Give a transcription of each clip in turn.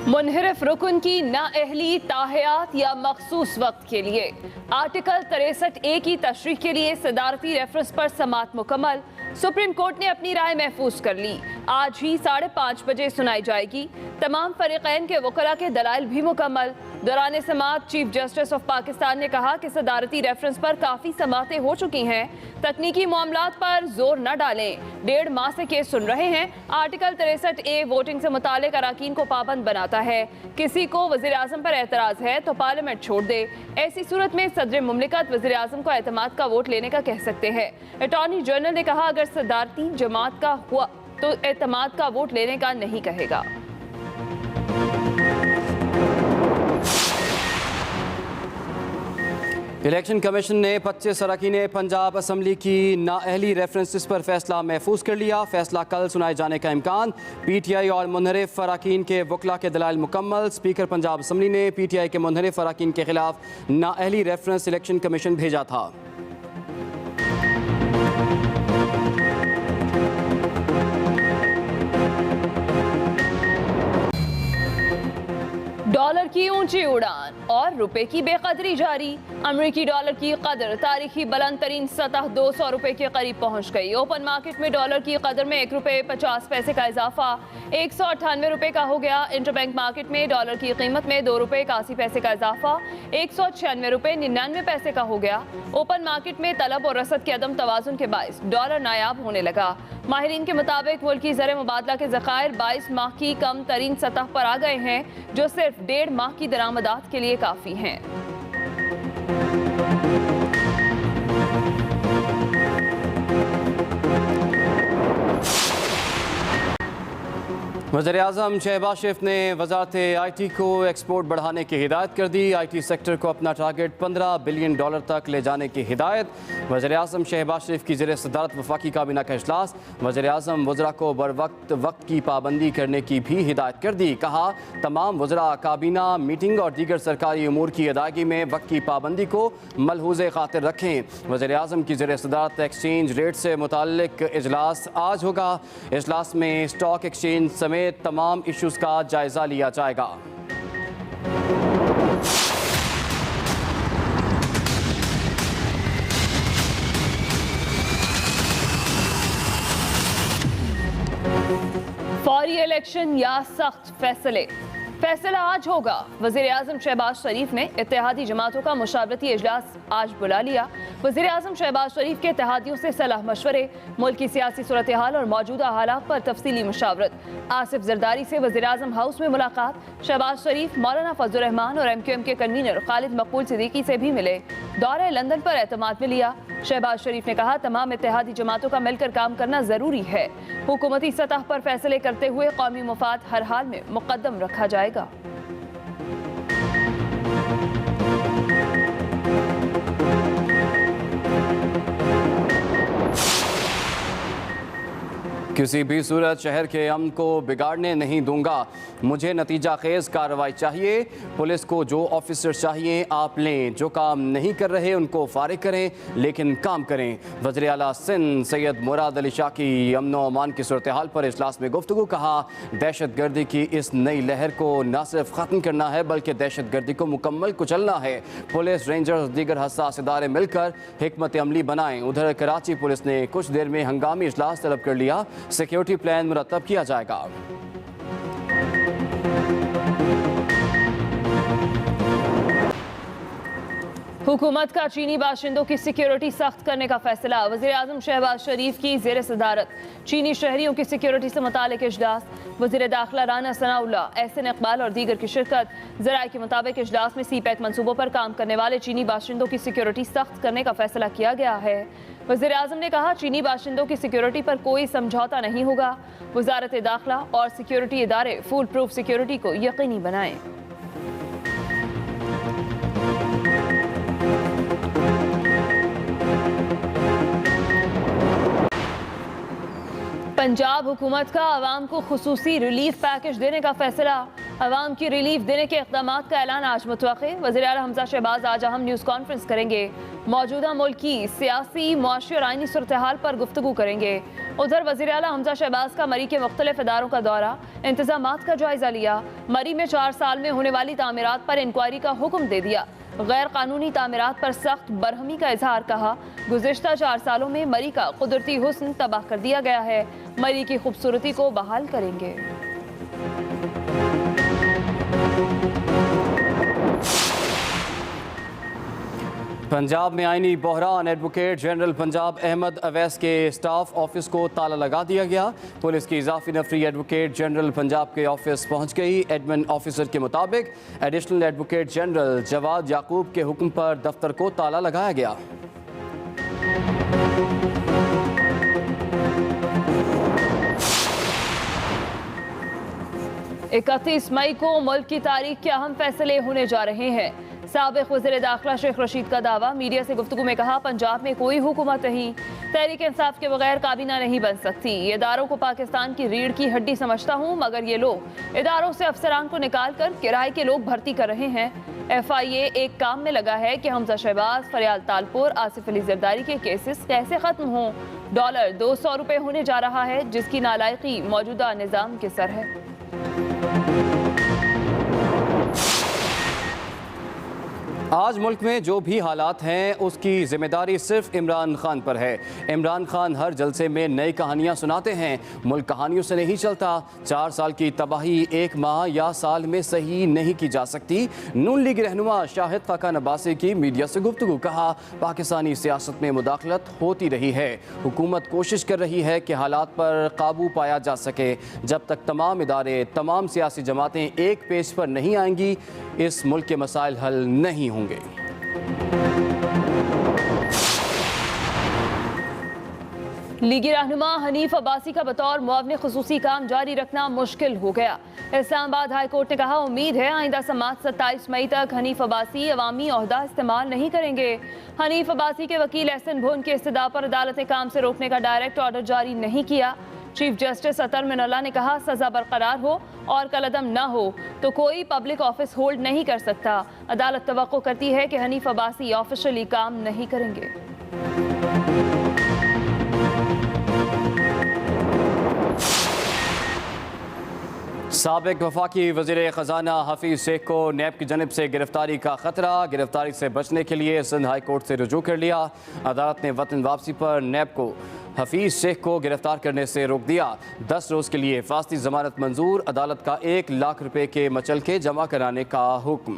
मुनहरिफ रुकन की नाअहली ताहयात या मखसूस वक्त के लिए आर्टिकल 63A की तशरीह के लिए सदारती रेफरेंस पर समाअत मुकम्मल। सुप्रीम कोर्ट ने अपनी राय महफूज कर ली। आज ही 5:30 बजे सुनाई जाएगी। तमाम फरीकैन के वकला के दलाइल भी मुकम्मल। दौरान समाअत चीफ जस्टिस ऑफ पाकिस्तान ने कहा कि सदारती रेफरेंस पर काफ़ी समाअतें हो चुकी हैं, तकनीकी मामलात पर जोर न डालें। 1.5 माह से केस सुन रहे हैं। आर्टिकल 63A वोटिंग से मुतालिक अराकीन को पाबंद बनाता है। किसी को वज़ीर आज़म पर एतराज़ है तो पार्लियामेंट छोड़ दे। ऐसी सूरत में सदर मुमलिकत वज़ीर आज़म को एतमाद का वोट लेने का कह सकते हैं। अटॉर्नी जनरल ने कहा अगर सदारती जमात का हुआ तो एतमाद का वोट लेने का नहीं कहेगा। इलेक्शन कमीशन ने 25 अरकान पंजाब असम्बली की नाअहली रेफरेंसेस पर फैसला महफूज कर लिया। फैसला कल सुनाए जाने का इम्कान। PTI और मुनहरिफ अरकान के वकला के दलाइल मुकम्मल। स्पीकर पंजाब असम्बली ने PTI के मुनहरिफ अरकान के खिलाफ नाअहली रेफरेंस इलेक्शन कमीशन भेजा था। डॉलर की ऊंची उड़ान और रुपए की बेकदरी जारी। अमेरिकी डॉलर की कदर तारीखी बुलंद तरीन सतह 200 रुपए के करीब पहुंच गई। ओपन मार्केट में डॉलर की कदर में 1 रुपए 50 पैसे का इजाफा 198 रुपए का हो गया। इंटरबैंक मार्केट में डॉलर की कीमत में 2 रुपए 81 पैसे का इजाफा 196 रुपए 99 पैसे का हो गया। ओपन मार्केट में तलब और रसद के अदम तवाजुन के बायस डॉलर नायाब होने लगा। माहिरीन के मुताबिक मुल्की ज़र मुबादला के ज़खायर 22 माह की कम तरीन सतह पर आ गए हैं, जो सिर्फ 1.5 माह की दरामदात के लिए काफ़ी हैं। वज़ीर-ए-आज़म शहबाज शरीफ ने वज़ारत IT को एक्सपोर्ट बढ़ाने की हिदायत कर दी। IT सेक्टर को अपना टारगेट $15 बिलियन तक ले जाने की हिदायत। वज़ीर-ए-आज़म शहबाज शरीफ की ज़ेर सदारत वफाकी काबीना का इजलास। वज़ीर-ए-आज़म वज़रा को बर वक्त की पाबंदी करने की भी हिदायत कर दी। कहा तमाम वज़रा काबीना मीटिंग और दीगर सरकारी अमूर की अदायगी में वक्त की पाबंदी को मलहूज़े खातिर रखें। वज़ीर-ए-आज़म की ज़ेर सदारत एक्सचेंज रेट से मुताल्लिक इजलास आज होगा। इजलास में स्टॉक एक्सचेंज समेत तमाम इश्यूज का जायजा लिया जाएगा। फौरी इलेक्शन या सख्त फैसले। फैसला आज होगा। वज़ीर आज़म शहबाज शरीफ ने इत्तेहादी जमातों का मुशावरती इजलास आज बुला लिया। वज़ीर आज़म शहबाज शरीफ के इत्तेहादियों से सलाह मशवरे, मुल्क की सियासी सूरत हाल और मौजूदा हालात पर तफसीली मुशावरत। आसिफ जरदारी से वज़ीर आज़म हाउस में मुलाकात। शहबाज शरीफ मौलाना फजल रहमान और MQM के कन्वीनर खालिद मकबूल सिद्दीकी से भी मिले। दौरे लंदन पर एतमाद में लिया। शहबाज शरीफ ने कहा तमाम इत्तेहादी जमातों का मिलकर काम करना ज़रूरी है। हुकूमती सतह पर फैसले करते हुए कौमी मुफाद हर हाल में मुकद्दम रखा जाएगा। किसी भी सूरत शहर के अमन को बिगाड़ने नहीं दूंगा। मुझे नतीजा खेज कार्रवाई चाहिए। पुलिस को जो ऑफिसर चाहिए आप लें। जो काम नहीं कर रहे उनको फारिग करें, लेकिन काम करें। वज़ीर आला सिंध सैयद मुराद अली शाह की अमन व अमान की सूरत हाल पर इजलास में गुफ्तगू। कहा दहशत गर्दी की इस नई लहर को न सिर्फ ख़त्म करना है बल्कि दहशत गर्दी को मुकम्मल कुचलना है। पुलिस, रेंजर्स, दीगर हसास इदारे मिलकर हिकमत अमली बनाएं। उधर कराची पुलिस ने कुछ देर में हंगामी इजलास तलब कर लिया। सिक्योरिटी प्लान मुरतब किया जाएगा। हुकूमत का चीनी बाशिंदों की सिक्योरिटी सख्त करने का फैसला। वज़ीर आज़म शहबाज शरीफ की ज़ेर सदारत चीनी शहरियों की सिक्योरिटी से मुतालिक इजलास। वज़ीर दाखिला राना सनाउल्लाह, एहसन इकबाल और दीगर की शिरकत। ज़राए के मुताबिक इजलास में CPEC मनसूबों पर काम करने वाले चीनी बाशिंदों की सिक्योरिटी सख्त करने का फैसला किया गया है। वज़ीर आज़म ने कहा चीनी बाशिंदों की सिक्योरिटी पर कोई समझौता नहीं होगा। वज़ारत दाखिला और सिक्योरिटी इदारे फुल प्रूफ सिक्योरिटी को यकीनी बनाएं। पंजाब हुकूमत का आवाम को खुसूसी रिलीफ पैकेज देने का फैसला। आवाम की रिलीफ देने के इक़दामात का ऐलान आज मुतवक्किल। वज़ीर आला हमजा शहबाज आज अहम न्यूज़ कॉन्फ्रेंस करेंगे। मौजूदा मुल्क की सियासी, मुआशी और आइनी सूरत हाल पर गुफ्तगू करेंगे। उधर वज़ीर आला हमजा शहबाज का मरी के मुख्तलिफ इदारों का दौरा, इंतजामात का जायजा लिया। मरी में 4 साल में होने वाली तामीरात पर इंक्वायरी का हुक्म दे दिया। गैर कानूनी तामीरात पर सख्त बरहमी का इजहार कहा। गुज़िश्ता 4 सालों में मरी का कुदरती हुस्न तबाह कर दिया गया है। मरी की खूबसूरती को बहाल करेंगे। पंजाब में आईनी बहरान, एडवोकेट जनरल पंजाब अहमद अवैस के स्टाफ ऑफिस को ताला लगा दिया गया। पुलिस की इजाफी नफरी एडवोकेट जनरल पंजाब के ऑफिस पहुंच गई। एडमिन ऑफिसर के मुताबिक एडिशनल एडवोकेट जनरल जवाद याकूब के हुक्म पर दफ्तर को ताला लगाया गया। 31 मई को मुल्क की तारीख के अहम फैसले होने जा रहे हैं। साबिक वज़ीर दाखिला शेख रशीद का दावा, मीडिया से गुफ्तगू में कहा, पंजाब में कोई हुकूमत नहीं, तहरीक इंसाफ के बगैर काबीना नहीं बन सकती। ये इदारों को पाकिस्तान की रीढ़ की हड्डी समझता हूँ, मगर ये लोग इदारों से अफसरान को निकाल कर किराए के लोग भर्ती कर रहे हैं। FIA एक काम में लगा है कि हमजा शहबाज, फरियाल तालपुर, आसिफ अली जरदारी के केसेस कैसे खत्म हों। डॉलर 200 रुपये होने जा रहा है, जिसकी नालायकी मौजूदा निज़ाम के सर है। आज मुल्क में जो भी हालात हैं उसकी जिम्मेदारी सिर्फ इमरान खान पर है। इमरान खान हर जलसे में नई कहानियां सुनाते हैं। मुल्क कहानियों से नहीं चलता। 4 साल की तबाही 1 माह या साल में सही नहीं की जा सकती। नून लीग रहनुमा शाहिद खाकान अब्बासी की मीडिया से गुफ्तगू, कहा, पाकिस्तानी सियासत में मुदाखलत होती रही है। हुकूमत कोशिश कर रही है कि हालात पर काबू पाया जा सके। जब तक तमाम इदारे, तमाम सियासी जमातें एक पेज पर नहीं आएंगी, इस मुल्क के मसाइल हल नहीं होंगे। लीगी रहनुमा हनीफ अब्बासी का बतौर मुआवने खुसूसी काम जारी रखना मुश्किल हो गया। इस्लामाबाद हाई कोर्ट ने कहा, उम्मीद है आइंदा समात 27 मई तक हनीफ अब्बासी अवामी ओहदा इस्तेमाल नहीं करेंगे। हनीफ अब्बासी के वकील एहसन भुन के इस्तदा पर अदालत ने काम से रोकने का डायरेक्ट ऑर्डर जारी नहीं किया। चीफ जस्टिस अतर मिनल्ला ने कहा, सजा बरकरार हो और कलअदम न हो तो कोई पब्लिक ऑफिस होल्ड नहीं कर सकता। अदालत तवक्को करती है कि हनीफ अब्बासी ऑफिशियली काम नहीं करेंगे। साबिक वफाकी वज़ीर ख़जाना हफीज़ शेख को नैब की जानिब से गिरफ्तारी का खतरा। गिरफ्तारी से बचने के लिए सिंध हाई कोर्ट से रुजू कर लिया। अदालत ने वतन वापसी पर नैब को हफीज़ शेख को गिरफ्तार करने से रोक दिया। 10 रोज़ के लिए फासली ज़मानत मंजूर। अदालत का 1 लाख रुपए के मचलके जमा कराने का हुक्म।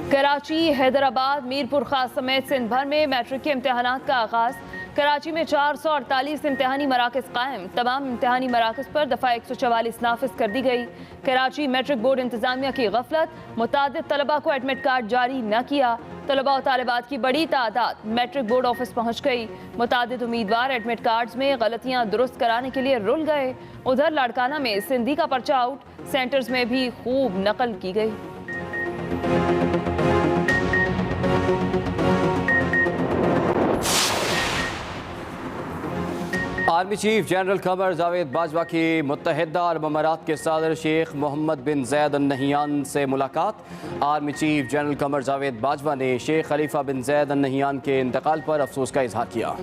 कराची, हैदराबाद, मीरपुर खास समेत सिंध भर में मैट्रिक के इम्तहानात का आगाज़। कराची में 448 इम्तहानी मराकज़ कायम। तमाम इम्तहानी मराकज़ पर दफ़ा 144 नाफिज कर दी गई। कराची मैट्रिक बोर्ड इंतज़ामिया की गफलत, मुतादिद तलबा को एडमिट कार्ड जारी न किया। तलबा और तालिबात की बड़ी तादाद मैट्रिक बोर्ड ऑफिस पहुँच गई। मुतादिद उम्मीदवार एडमिट कार्ड्स में गलतियाँ दुरुस्त कराने के लिए रुल गए। उधर लाड़काना में सिंधी का पर्चा आउट, सेंटर्स में भी खूब नकल की गई। Army chief general Qamar Javed Bajwa की मुत्तहिदा अरब अमारात के सदर शेख मोहम्मद बिन जैद अल नहियान से मुलाकात। Army chief general Qamar Javed Bajwa ने शेख खलीफा बिन जैद अल नहियान के इंतकाल पर अफसोस का इजहार किया।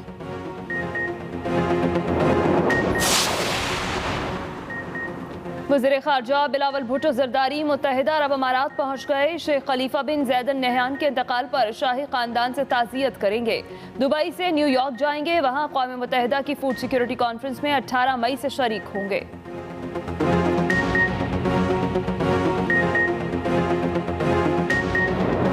वज़ीर ख़ारजा बिलावल भुट्टो ज़रदारी मुत्तहिदा अरब अमारात पहुँच गए। शेख खलीफा बिन जैद अल नहियान के इंतकाल पर शाही ख़ानदान से ताज़ियत करेंगे। दुबई से न्यूयॉर्क जाएंगे। वहाँ क़ौम मुत्तहिदा की फूड सिक्योरिटी कॉन्फ्रेंस में 18 मई से शरीक होंगे।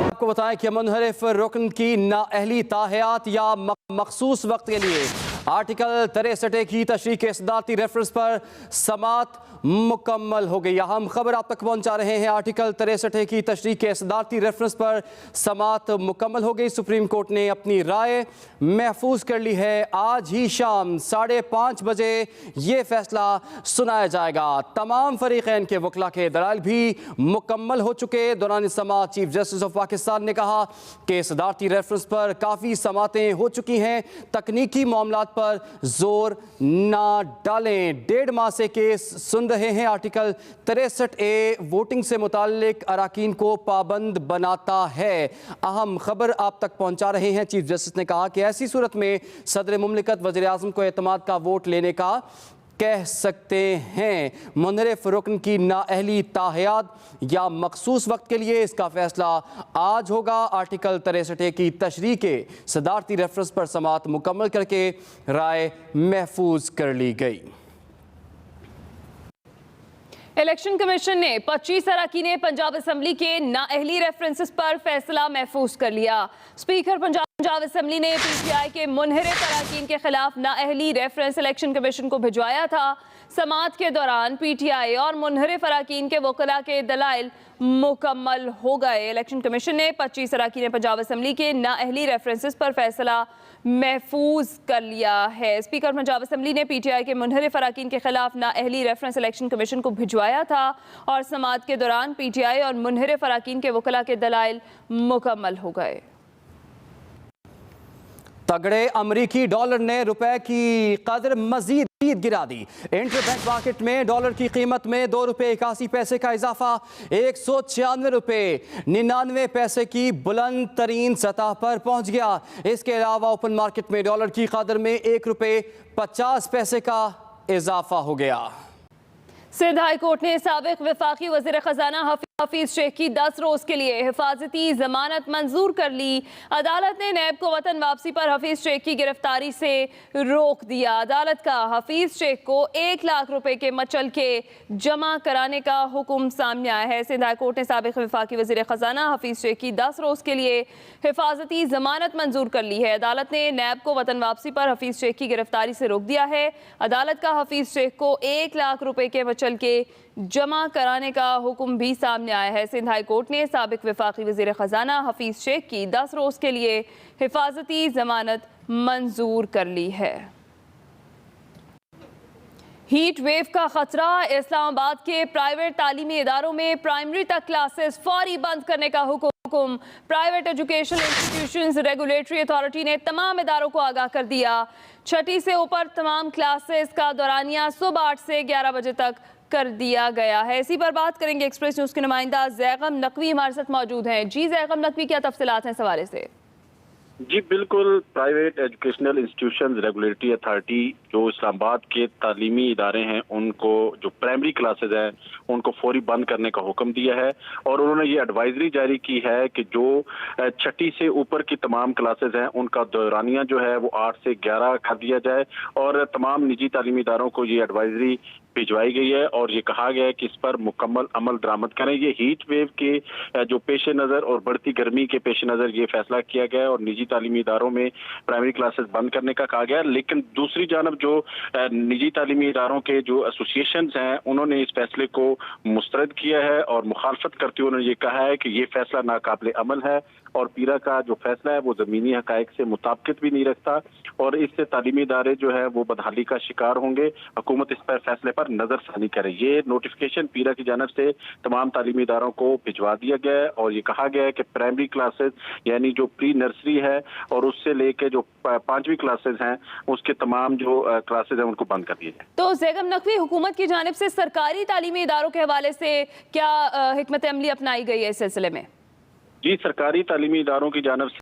आपको बताएं कि मुनहरिफ रुकन की नाअहली ताहयात या मखसूस वक्त के लिए आर्टिकल 63 की तशरीह के सदारती रेफरेंस पर समात मुकम्मल हो गई। अहम खबर आप तक पहुंचा रहे हैं। आर्टिकल 63 की तशरीह के सदारती रेफरेंस पर समात मुकम्मल हो गई। सुप्रीम कोर्ट ने अपनी राय महफूज कर ली है। आज ही शाम 5:30 बजे ये फैसला सुनाया जाएगा। तमाम फरीकैन के वकला के दलाइल भी मुकम्मल हो चुके। दौरान समात चीफ जस्टिस ऑफ पाकिस्तान ने कहा कि सदारती रेफरेंस पर काफ़ी समातें हो चुकी हैं। तकनीकी मामलात पर जोर ना डालें। 1.5 माह से केस सुन रहे हैं। आर्टिकल 63A वोटिंग से मुताल्लिक अराकीन को पाबंद बनाता है। अहम खबर आप तक पहुंचा रहे हैं। चीफ जस्टिस ने कहा कि ऐसी सूरत में सदर मुमलिकत वज़ीर आज़म को एतमाद का वोट लेने का कह सकते हैं। मुनहरिफ रुकन की नाअहली ताहयात या मखसूस वक्त के लिए, इसका फैसला आज होगा। आर्टिकल 63A की तशरीह के सदारती रेफरेंस पर समाअत मुकम्मल करके राय महफूज कर ली गई। इलेक्शन कमीशन ने 25 अरकान पंजाब असम्बली के नाअहली रेफरेंसेस पर फैसला महफूज कर लिया। स्पीकर पंजाब असम्बली ने PTI के मुनहरिफ अरकान के खिलाफ नाअहली रेफरेंस इलेक्शन कमीशन को भिजवाया था। समाअत के दौरान PTI और मुनहरिफ अरकान के वकला के दलाइल मुकम्मल हो गए। इलेक्शन कमीशन ने 25 अरकान पंजाब असम्बली के नाअहली रेफरेंसेस पर फैसला महफूज कर लिया है। स्पीकर पंजाब असम्बली ने PTI के मुनहरिफ अरकान के खिलाफ नाअहली रेफरेंस इलेक्शन कमीशन को भिजवाया था और समाअत के दौरान PTI और मुनहरिफ अरकान के वकला के दलाइल मुकम्मल हो गए। तगड़े अमरीकी डॉलर ने रुपए की कदर मजीद गिरा दी। इंटरबैंक मार्केट में डॉलर की कीमत में ₹2.81 का इजाफा 196 रुपए 99 पैसे की बुलंद तरीन सतह पर पहुंच गया। इसके अलावा ओपन मार्केट में डॉलर की कदर में ₹1.50 का इजाफा हो गया। सिंध हाई कोर्ट ने साबिक वफाकी वज़ीर ख़जाना हफीज शेख की 10 रोज के लिए हिफाजती जमानत मंजूर कर ली। अदालत ने नैब को वतन वापसी पर हफीज शेख की गिरफ्तारी से रोक दिया। अदालत का हफीज शेख को 1 लाख रुपए के मचल के जमा कराने का हुक्म सामने आया है। सिंध हाई कोर्ट ने साबिक वफाकी वज़ीर ख़जाना हफीज शेख की 10 रोज के लिए हिफाजती जमानत मंजूर कर ली है। अदालत ने नैब को वतन वापसी पर हफीज शेख की गिरफ्तारी से रोक दिया है। अदालत का हफीज शेख को 1 लाख रुपए के मचल के जमा कराने का हुक्म भी सामने आया है। सिंध हाई कोर्ट ने साबिक वफाकी वज़ीर ख़जाना हफीज शेख की 10 रोज के लिए हिफाजती जमानत मंजूर कर ली है। हीट वेव का खतरा। इस्लामाबाद के प्राइवेट तालीमी इदारों में प्राइमरी तक क्लासेस फौरी बंद करने का हुक्म। Private educational institutions regulatory authority ने तमाम इदारों को आगाह कर दिया। 6ठी से ऊपर तमाम क्लासेस का दौरानिया सुबह 8 से 11 बजे तक कर दिया गया है। इसी पर बात करेंगे। एक्सप्रेस न्यूज़ के नुमाइंदा जैगम नकवी हमारे साथ मौजूद हैं। जी जैगम नकवी, क्या तफसीलात हैं इस हवाले से? जी बिल्कुल, private educational institution regulatory authority जो इस्लामाबाद के तालीमी इदारे हैं उनको जो प्राइमरी क्लासेज हैं उनको फौरी बंद करने का हुक्म दिया है और उन्होंने ये एडवाइजरी जारी की है कि जो 6ठी से ऊपर की तमाम क्लासेज हैं उनका दौरानिया जो है वो 8 से 11 कर दिया जाए और तमाम निजी तालीमी इदारों को ये एडवाइजरी भिजवाई गई है और ये कहा गया है कि इस पर मुकम्मल अमल दरामद करें। ये हीट वेव के जो पेश नज़र और बढ़ती गर्मी के पेश नज़र ये फैसला किया गया है और निजी तालीमी इदारों में प्राइमरी क्लासेस बंद करने का कहा गया है। लेकिन दूसरी जानब जो निजी तालीमी इदारों के जो एसोसिएशंस हैं उन्होंने इस फैसले को मुस्तरद किया है और मुखालफत करते हुए उन्होंने ये कहा है कि ये फैसला नाकाबिल अमल है और पीरा का जो फैसला है वो ज़मीनी हक़ाइक़ से मुताबिकत भी नहीं रखता और इससे तालीमी इदारे जो है वो बदहाली का शिकार होंगे। हुकूमत इस पर फैसले पर नज़रसानी करे। ये नोटिफिकेशन पीरा की जानब से तमाम तालीमी इदारों को भिजवा दिया गया है और ये कहा गया है कि प्राइमरी क्लासेस यानी जो प्री नर्सरी है और उससे लेके जो 5वीं क्लासेस हैं उसके तमाम जो क्लासेस हैं उनको बंद कर दिए जाए। तो जैगम नकवी, हुकूमत की जानिब से सरकारी तालीमी इदारों के हवाले से क्या हिकमत अमली अपनाई गई है इस सिलसिले में? जी, सरकारी तालीमी इदारों की जानब